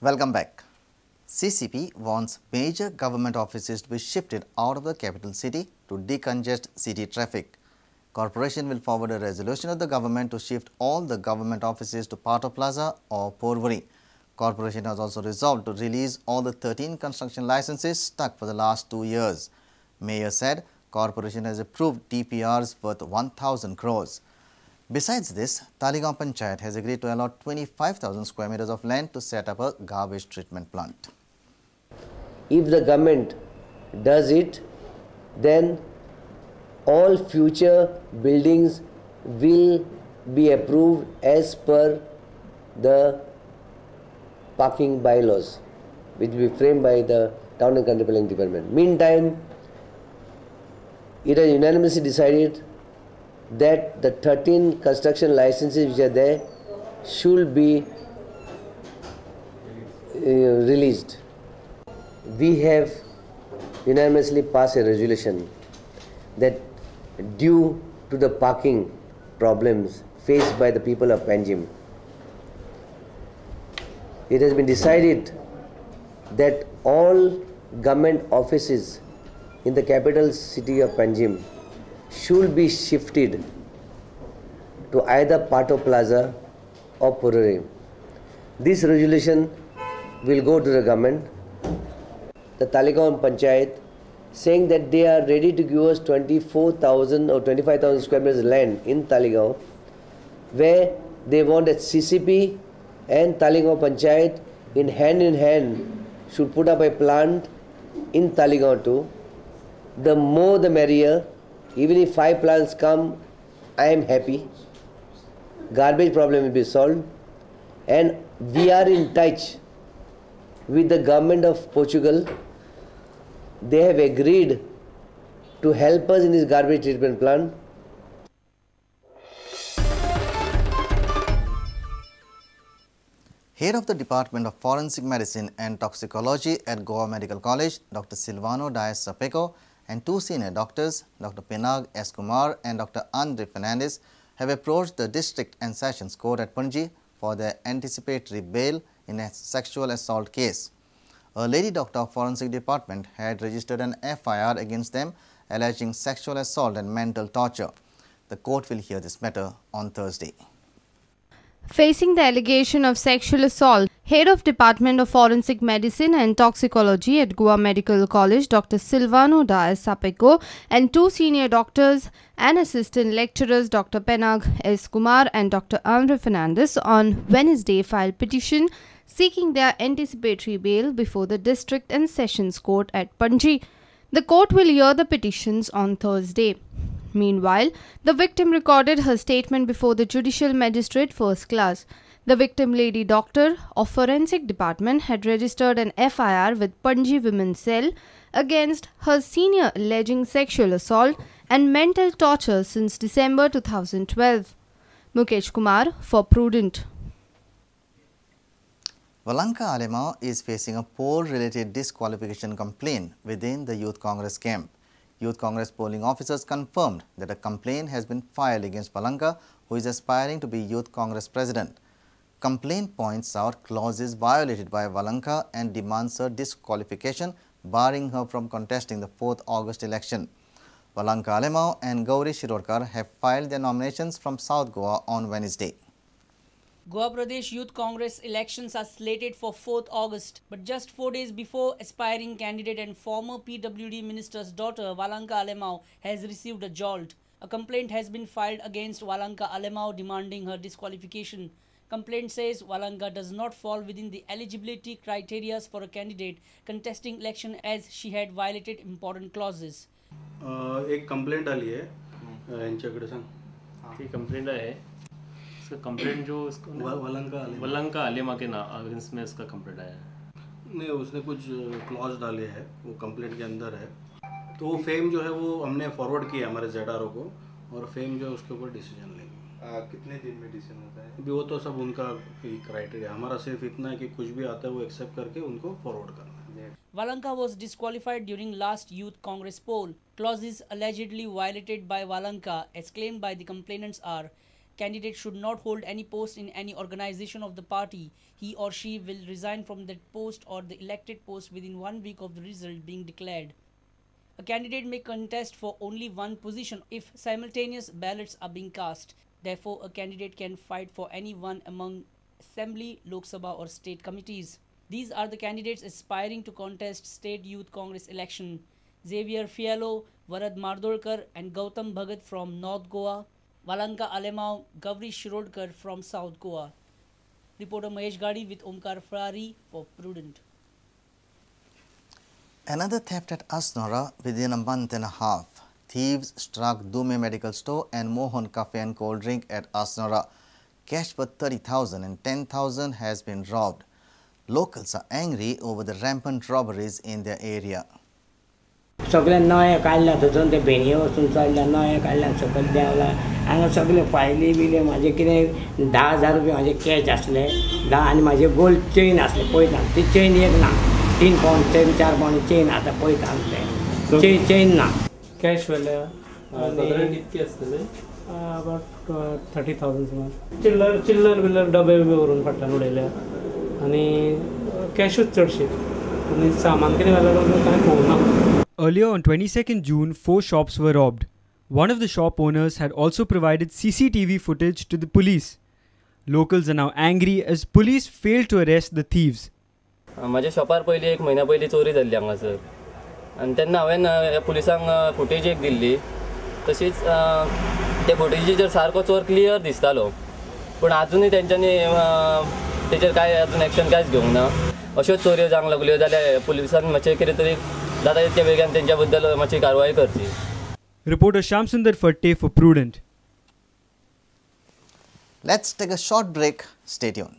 Welcome back. CCP wants major government offices to be shifted out of the capital city to decongest city traffic. Corporation will forward a resolution of the government to shift all the government offices to Patto Plaza or Porvorim. Corporation has also resolved to release all the 13 construction licenses stuck for the last 2 years. Mayor said corporation has approved DPRs worth 1,000 crores. Besides this, Talegaon Panchayat has agreed to allot 25,000 square meters of land to set up a garbage treatment plant. If the government does it, then all future buildings will be approved as per the parking bylaws, which will be framed by the Town and Country Planning Department. Meantime, it is unanimously decided that the 13 construction licenses which are there should be released. We have unanimously passed a resolution that due to the parking problems faced by the people of Panjim, it has been decided that all government offices in the capital city of Panjim should be shifted to either Patto Plaza or Porvorim. This resolution will go to the government, the Talegaon Panchayat, saying that they are ready to give us 24,000 or 25,000 square meters land in Talegaon, where they want that CCP and Talegaon Panchayat in hand should put up a plant in Talegaon too. The more the merrier. Even if 5 plants come, I am happy. Garbage problem will be solved. And we are in touch with the government of Portugal. They have agreed to help us in this garbage treatment plant. Head of the Department of Forensic Medicine and Toxicology at Goa Medical College, Dr. Silvano Dias-Sapeco, and 2 senior doctors, Dr. Penag S. Kumar and Dr. Andre Fernandez, have approached the District and Sessions Court at Panji for their anticipatory bail in a sexual assault case. A lady doctor of Forensic Department had registered an FIR against them alleging sexual assault and mental torture. The court will hear this matter on Thursday. Facing the allegation of sexual assault, Head of Department of Forensic Medicine and Toxicology at Goa Medical College, Dr. Silvano Dias-Sapeco, and 2 senior doctors and assistant lecturers, Dr. Penag S. Kumar and Dr. Andre Fernandez, on Wednesday filed petition seeking their anticipatory bail before the District and Sessions Court at Panji. The court will hear the petitions on Thursday. Meanwhile, the victim recorded her statement before the Judicial Magistrate First Class. The victim, lady doctor of Forensic Department, had registered an FIR with Panji Women's Cell against her senior alleging sexual assault and mental torture since December 2012. Mukesh Kumar for Prudent. Valanka Alemao is facing a poll-related disqualification complaint within the Youth Congress camp. Youth Congress polling officers confirmed that a complaint has been filed against Valanka, who is aspiring to be Youth Congress president. Complaint points out clauses violated by Valanka and demands her disqualification, barring her from contesting the 4th August election. Valanka Alemao and Gauri Shirorkar have filed their nominations from South Goa on Wednesday. Goa Pradesh Youth Congress elections are slated for 4th August, but just 4 days before, aspiring candidate and former PWD minister's daughter Valanka Alemao has received a jolt. A complaint has been filed against Valanka Alemao demanding her disqualification. Complaint says Valanka does not fall within the eligibility criteria for a candidate contesting election as she had violated important clauses. एक complaint आली आहे यांच्याकडे सांग ती complaint आहे इसका complaint जो वलंका अलेमा के अगेंस्ट में इसका कंप्लेंट आया है नहीं उसने कुछ क्लॉज डाले हैं वो कंप्लेंट के अंदर है तो वो फेम जो है वो हमने फॉरवर्ड किया हमारे ZRO को और फेम जो है उसके ऊपर डिसीजन लेंगे कितने दिन में डिसीजन होता है अभी वो तो सब उनका क्राइटेरिया हमारा सिर्फ इतना है कि कुछ भी आता है वो एक्सेप्ट करके उनको फॉरवर्ड करना है Valanka was disqualified during last Youth Congress poll. Clauses allegedly violated by Valanka, as claimed by the complainants, are candidate should not hold any post in any organization of the party. He or she will resign from that post or the elected post within 1 week of the result being declared. A candidate may contest for only one position if simultaneous ballots are being cast. Therefore, a candidate can fight for any one among Assembly, Lok Sabha or state committees. These are the candidates aspiring to contest State Youth Congress election. Xavier Fialo, Varad Mardolkar and Gautam Bhagat from North Goa, Valanka Alemao, Gavri Shirodkar from South Goa. Reporter Mahesh Gadi with Omkar Farari for Prudent. Another theft at Asnora within a month and a half. Thieves struck Dume Medical Store and Mohan Cafe and Cold Drink at Asnora. Cash worth 30,000 and 10,000 has been robbed. Locals are angry over the rampant robberies in their area. सगळे नये काढल्या थंयसून ते भेणये वचून चडल्या नये काढल्या सकयल देवला हांगा सगळे फायली बिले म्हाजे कितें 10,000 रुपया म्हाजे कॅश आसले 10 आनी म्हाजे गोल्ड चेन आसले पळयता ती चेन एक ना 3 पावंड चेन 4 पावंड चेन आतां पळयता ते चेन ना कॅश व्हेल्या कितके आसतले अबाउट 30,000 सुमार चिल्लर बिल्लर डबे बिबे व्हरून फाटल्यान उडयल्या आनी कॅशूच चडशे आनी सामान कितें घातलें कांय पळोवना. Earlier on 22nd June, 4 shops were robbed. One of the shop owners had also provided CCTV footage to the police. Locals are now angry as police failed to arrest the thieves. माझ्या शॉपार पयली 1 म्हयन्या पयली चोरी जाल्ली हांगासर आनी तेन्ना हांवें पुलिसांक फुटेज एक दिल्ली तशीच ते फुटेजीचेर सारको चोर क्लियर दिसतालो पूण आजुनूय तेंच्यांनी तेचेर काय अजून एक्शन कांयच घेवंक ना. अश्योच चोऱ्यो जावंक लागल्यो जाल्यार पुलिसांन मातशें कितें तरी जाता तितके बेगीन तेंच्या बद्दल मातशी कारवाय करची. Reporter Shamsundar Fatte for Prudent. Let's take a short break. Stay tuned.